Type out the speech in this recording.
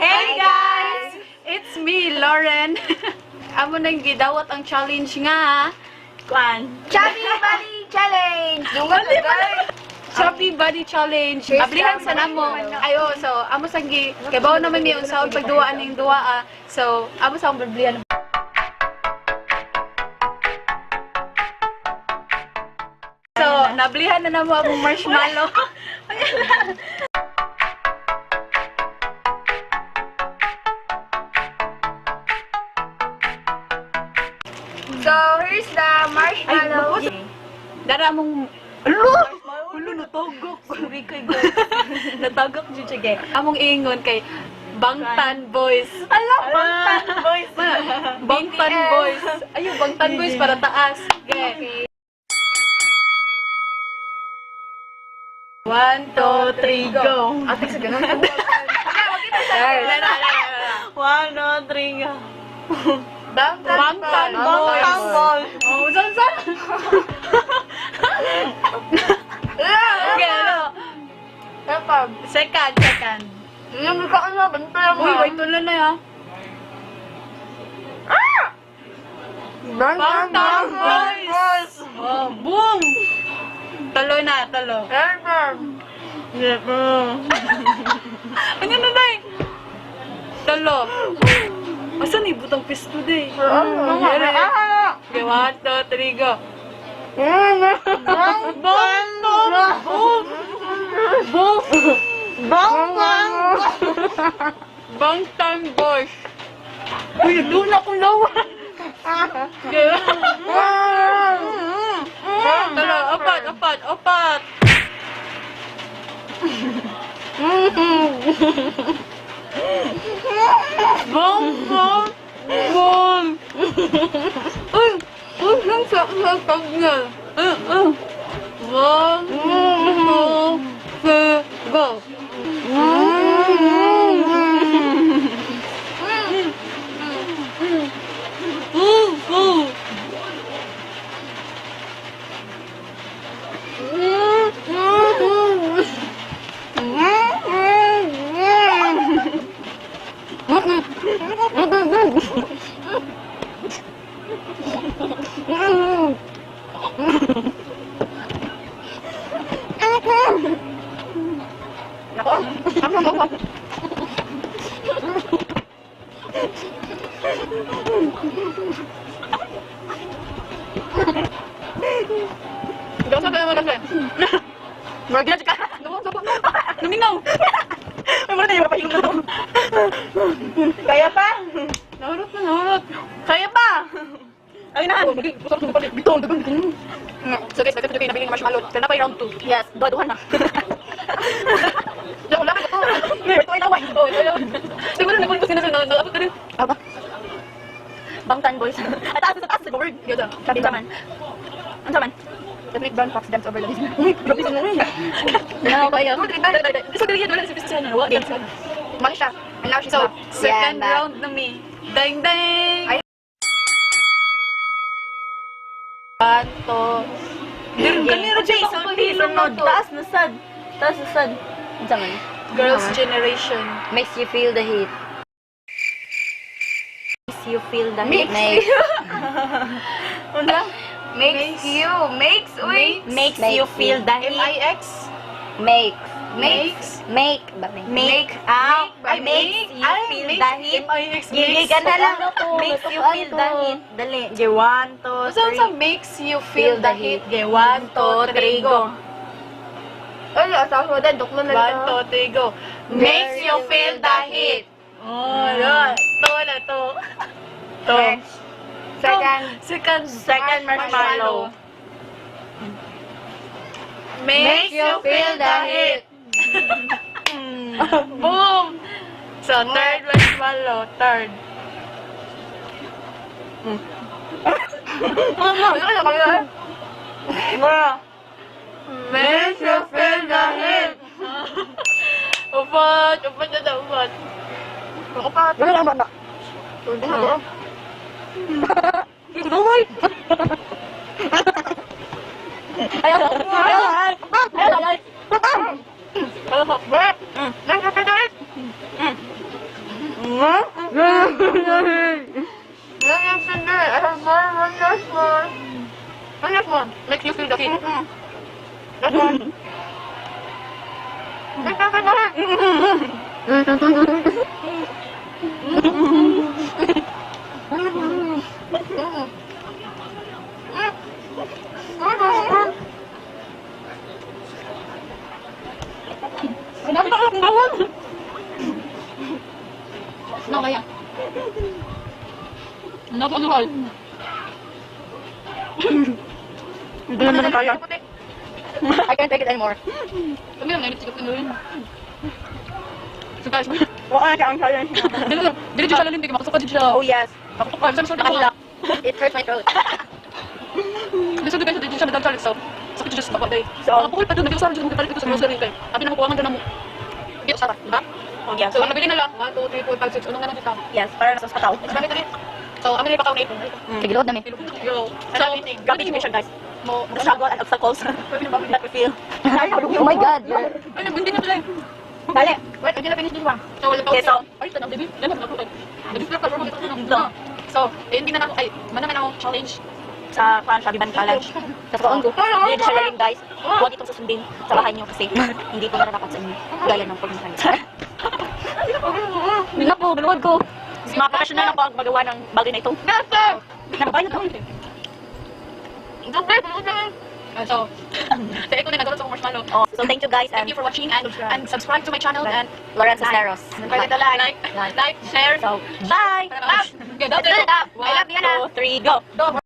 Hey guys! It's me, Lauren. Amo nang gidawat ang challenge nga. Kwan. Chubby Body Challenge! Chubby Body Challenge. Ablihan sa namo. Ayo, so amo sang gi kabaw naman mi unsaon pagduaan ning duaa. So amo sa berblian. So nablihan na namo ang marshmallow. So, here's the marshmallow. Dara mong Ulo natagok. Sorry kay go. natagok jud siya gay. Among ingon kay Bangtan Boys. Ala, Bangtan Boys. Bangtan Boys. Ayun, Bangtan Boys para taas. Gay. 1, 2, 3, go. Ate, sa ganun. One, two, three, go. Bangtan Boys. Bangtan Boys. Oh, san? Okay, ano? Second. Yung mukha ko na, bantay mo. Uy, wait tuloy na ya. Bangtan Boys. Oh, boom. Talo na. Ano na day? Talo. Asan ni butang pisto day? Okay, 1, 2, 3, go. Bangtan Boys. Uy, doon akong lawan. Talo, apat. Bang. Uy, lang sa kanya. 1, 2, 3, go. Luminaw! Ay, muna tayo mapahilong na to. Kaya pa? Nahurot. Kaya pa? Ay, na. Bitong. So guys, nagkatuloy kayo nabiling marshmallow. Kaya na pa yung round 2. Yes, duha na. Diyan, wala kayo. Ito ay naway. Siguro nagpuntos ka na sa naabot ka rin. Aba. Bangtan Boys. At taas sa word. Yun Sabi naman. Ano naman? Ethnic brand Fox Dance over the Disney. Grabe sa naman. Ano kaya? So dali wala si Christian na wala. Mali siya. And now she's So, back. second Yeah, round na mi. Ding. Ay. 1, 2. Kanino Jay? Sunod. Taas na sad. Ano naman? Girls' Generation. Makes you feel the heat. Makes you feel the Makes heat. you. Ano? Makes you. Makes. Wait. Makes you feel the heat. MIX. Makes. Make up. Ay, Makes you feel the heat. MIX. Gigi ka na lang. Makes you feel the heat. Dali. G, 1, 2, Saan sa makes you feel the heat? 1, 2, 3, go. Ay, asawa ko din. Duklo na 1, 2, 3, go. Makes you feel the heat. Oh, yun. To. Second marshmallow. Makes you feel the heat. Boom! So, third marshmallow. Third. Makes you feel the heat. Upat na daw, upat. Upat. Wala lang ba? Tulog na ko. Dumay! Ayaw! I have one last one. One last one. Makes you feel the heat. Last one. No, kaya. Napakahal. Hindi naman kaya. I can't take it anymore. Kami lang, nainit sikat rin. So guys, Wala siya ang challenge. dili siya lalim, makasuka din siya. Oh yes. Makasuka, saan siya Nakahila. nakahila. It hurts my throat. Gusto din kayo siya nadal challenge, so sakit siya sa kapatay. So, Pukul pa doon, nag-usaran siya dito sa grocery kayo. Abi na makuha man na mo. Hindi, usara, diba? oh yes. So, ang nabili na lang, 1, 2, 3, 4, 5, 6, unong na natin. Yes, para sa kataw. Marami na rin. So, amin na yung pakaw na ito. Tigilod na mi. Yo. So, grabe siya guys. Mo, The struggle and obstacles that we feel. Oh my god. ay, hindi na pala eh. Dali. Wait, hindi na finish this one. So, wala Okay, so- ay, tanong, Debbie. Yan, nagpapakay. Nag-flip ka, pero makita ko na. So, hindi na ako, ay, manaman ako challenge. Sa Shabiban Challenge. Sa totoo ko. Hindi siya lalim guys. Huwag itong susundin sa bahay niyo kasi hindi ko nararapat sa inyo. Gaya ng pagmamahal. Hindi na po, bilawad ko. Mga professional na po ang magawa ng bagay na ito. Nakabayan na to. So, sa ko na nagulot sa marshmallow. Oh, so thank you guys Thank and you for watching and subscribe to my channel and Lauren Cisneros. pwede na like, share. So, bye! Okay, that's it. I love you, Anna. 1, 2, 3, go! Go.